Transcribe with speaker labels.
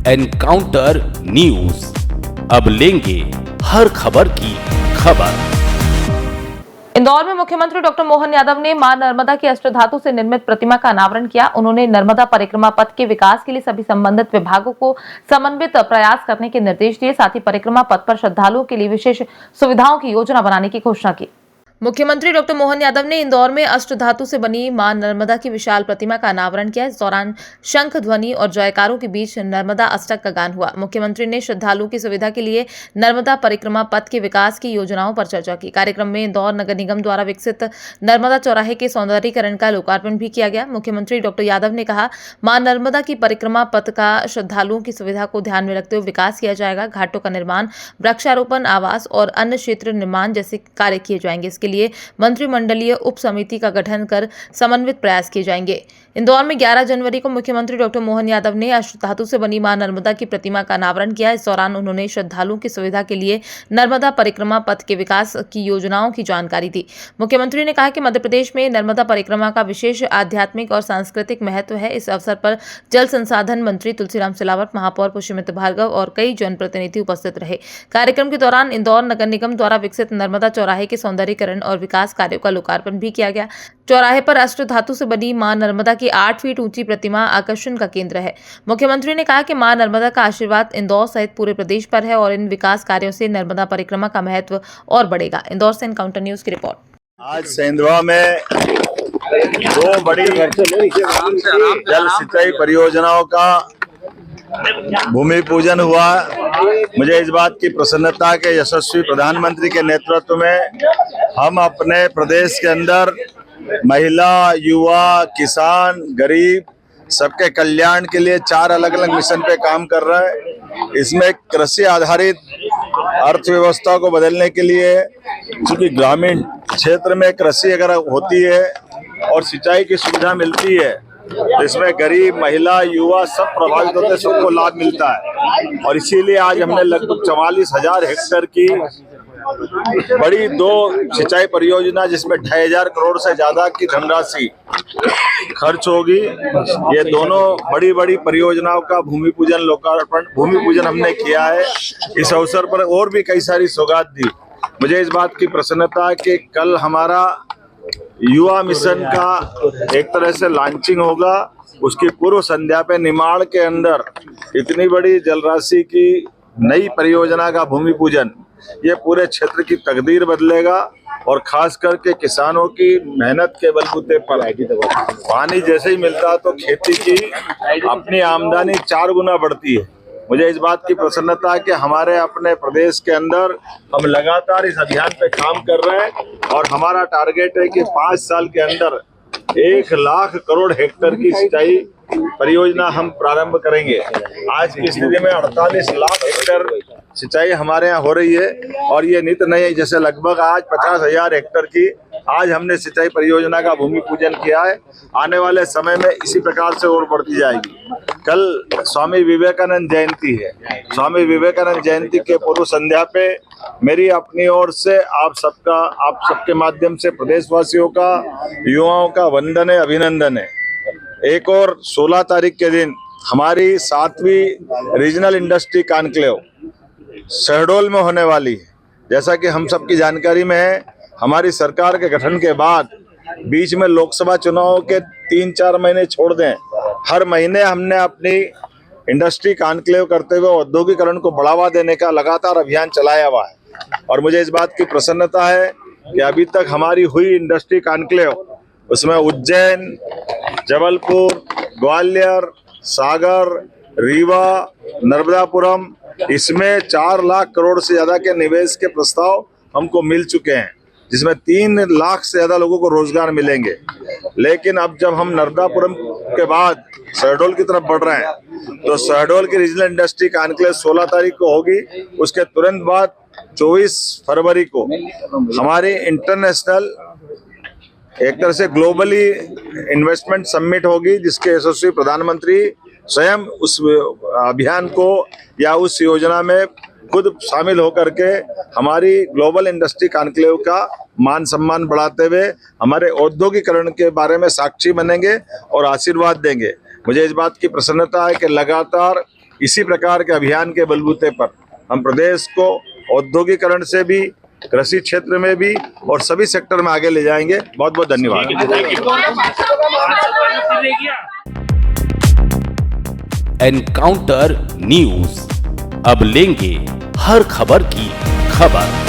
Speaker 1: Encounter news, अब लेंगे हर खबर की खबर।
Speaker 2: इंदौर में मुख्यमंत्री डॉक्टर मोहन यादव ने मां नर्मदा की अष्टधातु से निर्मित प्रतिमा का अनावरण किया। उन्होंने नर्मदा परिक्रमा पथ के विकास के लिए सभी संबंधित विभागों को समन्वित प्रयास करने के निर्देश दिए। साथ ही परिक्रमा पथ पर श्रद्धालुओं के लिए विशेष सुविधाओं की योजना बनाने की घोषणा की। मुख्यमंत्री डॉक्टर मोहन यादव ने इंदौर में अष्टधातु से बनी मां नर्मदा की विशाल प्रतिमा का अनावरण किया। इस दौरान शंख ध्वनि और जयकारों के बीच नर्मदा अष्टक का गान हुआ। मुख्यमंत्री ने श्रद्धालुओं की सुविधा के लिए नर्मदा परिक्रमा पथ के विकास की योजनाओं पर चर्चा की। कार्यक्रम में इंदौर नगर निगम द्वारा विकसित नर्मदा चौराहे के सौंदर्यीकरण का लोकार्पण भी किया गया। मुख्यमंत्री डॉक्टर यादव ने कहा, मां नर्मदा की परिक्रमा पथ का श्रद्धालुओं की सुविधा को ध्यान में रखते हुए विकास किया जाएगा। घाटों का निर्माण, वृक्षारोपण, आवास और अन्य क्षेत्र निर्माण जैसे कार्य किए जाएंगे। इसके लिए मंत्रिमंडलीय उप समिति का गठन कर समन्वित प्रयास किए जाएंगे। इंदौर में 11 जनवरी को मुख्यमंत्री डॉक्टर मोहन यादव ने अष्टधातु से बनी मां नर्मदा की प्रतिमा का अनावरण किया। इस दौरान उन्होंने श्रद्धालुओं की सुविधा के लिए नर्मदा परिक्रमा पथ के विकास की योजनाओं की जानकारी दी। मुख्यमंत्री ने कहा कि मध्य प्रदेश में नर्मदा परिक्रमा का विशेष आध्यात्मिक और सांस्कृतिक महत्व है। इस अवसर पर जल संसाधन मंत्री तुलसीराम सिलावट, महापौर पुष्यमित्र भार्गव और कई जनप्रतिनिधि उपस्थित रहे। कार्यक्रम के दौरान इंदौर नगर निगम द्वारा विकसित नर्मदा चौराहे के सौंदर्यीकरण और विकास कार्यों का लोकार्पण भी किया गया। चौराहे पर अष्टधातु से बनी मां नर्मदा की 8 फीट ऊंची प्रतिमा आकर्षण का केंद्र है। मुख्यमंत्री ने कहा कि मां नर्मदा का आशीर्वाद इंदौर सहित पूरे प्रदेश पर है और इन विकास कार्यों से नर्मदा परिक्रमा का महत्व और बढ़ेगा। इंदौर से एनकाउंटर न्यूज की रिपोर्ट।
Speaker 3: आज सेंधवा में 2 बड़ी जल सिंचाई परियोजनाओं का भूमि पूजन हुआ। मुझे इस बात की प्रसन्नता के यशस्वी प्रधानमंत्री के नेतृत्व में हम अपने प्रदेश के अंदर महिला, युवा, किसान, गरीब सबके कल्याण के लिए 4 अलग-अलग मिशन पे काम कर रहे हैं। इसमें कृषि आधारित अर्थव्यवस्था को बदलने के लिए, क्योंकि ग्रामीण क्षेत्र में कृषि अगर होती है और सिंचाई की सुविधा मिलती है तो इसमें गरीब, महिला, युवा सब प्रभावित होते हैं, सबको लाभ मिलता है। और इसीलिए आज हमने लगभग 44,000 हेक्टेयर की बड़ी 2 सिंचाई परियोजना, जिसमें 2,500 करोड़ से ज्यादा की धनराशि खर्च होगी, ये दोनों बड़ी परियोजनाओं का भूमि पूजन, लोकार्पण, भूमि पूजन हमने किया है। इस अवसर पर और भी कई सारी सौगात दी। मुझे इस बात की प्रसन्नता है कि कल हमारा युवा मिशन का एक तरह से लॉन्चिंग होगा। उसकी पूर्व संध्या पे निमाड़ के अंदर इतनी बड़ी जलराशि की नई परियोजना का भूमि पूजन, ये पूरे क्षेत्र की तकदीर बदलेगा और खास करके किसानों की मेहनत के बलबूते पर पानी जैसे ही मिलता है तो खेती की अपनी आमदनी 4 गुना बढ़ती है। मुझे इस बात की प्रसन्नता है कि हमारे अपने प्रदेश के अंदर हम लगातार इस अभियान पे काम कर रहे हैं और हमारा टारगेट है कि 5 साल के अंदर 1 लाख करोड़ हेक्टेयर की सिंचाई परियोजना हम प्रारंभ करेंगे। आज की स्थिति में 48 लाख हेक्टेयर सिंचाई हमारे यहाँ हो रही है और ये नित नई, जैसे लगभग आज 50,000 हेक्टेयर की आज हमने सिंचाई परियोजना का भूमि पूजन किया है। आने वाले समय में इसी प्रकार से और बढ़ती जाएगी। कल स्वामी विवेकानंद जयंती है। स्वामी विवेकानंद जयंती के पूर्व संध्या पे मेरी अपनी ओर से आप सबके माध्यम से प्रदेशवासियों का, युवाओं का वंदन है, अभिनंदन है। एक और 16 तारीख के दिन हमारी 7वीं रीजनल इंडस्ट्री कॉन्क्लेव शहडोल में होने वाली है। जैसा कि हम सबकी जानकारी में है, हमारी सरकार के गठन के बाद बीच में लोकसभा चुनाव के 3-4 महीने छोड़ दें, हर महीने हमने अपनी इंडस्ट्री कॉन्क्लेव करते हुए औद्योगिकरण को बढ़ावा देने का लगातार अभियान चलाया हुआ है। और मुझे इस बात की प्रसन्नता है कि अभी तक हमारी हुई इंडस्ट्री कॉन्क्लेव, उसमें उज्जैन, जबलपुर, ग्वालियर, सागर, रीवा, नर्मदापुरम, इसमें 4 लाख करोड़ से ज्यादा के निवेश के प्रस्ताव हमको मिल चुके हैं, जिसमें 3 लाख से ज्यादा लोगों को रोजगार मिलेंगे। लेकिन अब जब हम नर्मदापुरम के बाद शहडोल की तरफ बढ़ रहे हैं, तो शहडोल की रीजनल इंडस्ट्री कॉन्क्लेव 16 तारीख को होगी। उसके तुरंत बाद 24 फरवरी को हमारी इंटरनेशनल एक तरह से ग्लोबली इन्वेस्टमेंट समिट होगी, जिसके यशस्वी प्रधानमंत्री स्वयं उस अभियान को या उस योजना में खुद शामिल होकर के हमारी ग्लोबल इंडस्ट्री कॉन्क्लेव का मान सम्मान बढ़ाते हुए हमारे औद्योगिकरण के बारे में साक्षी बनेंगे और आशीर्वाद देंगे। मुझे इस बात की प्रसन्नता है कि लगातार इसी प्रकार के अभियान के बलबूते पर हम प्रदेश को औद्योगिकरण से भी, कृषि क्षेत्र में भी और सभी सेक्टर में आगे ले जाएंगे। बहुत बहुत धन्यवाद।
Speaker 1: एनकाउंटर न्यूज, अब लेंगे हर खबर की खबर।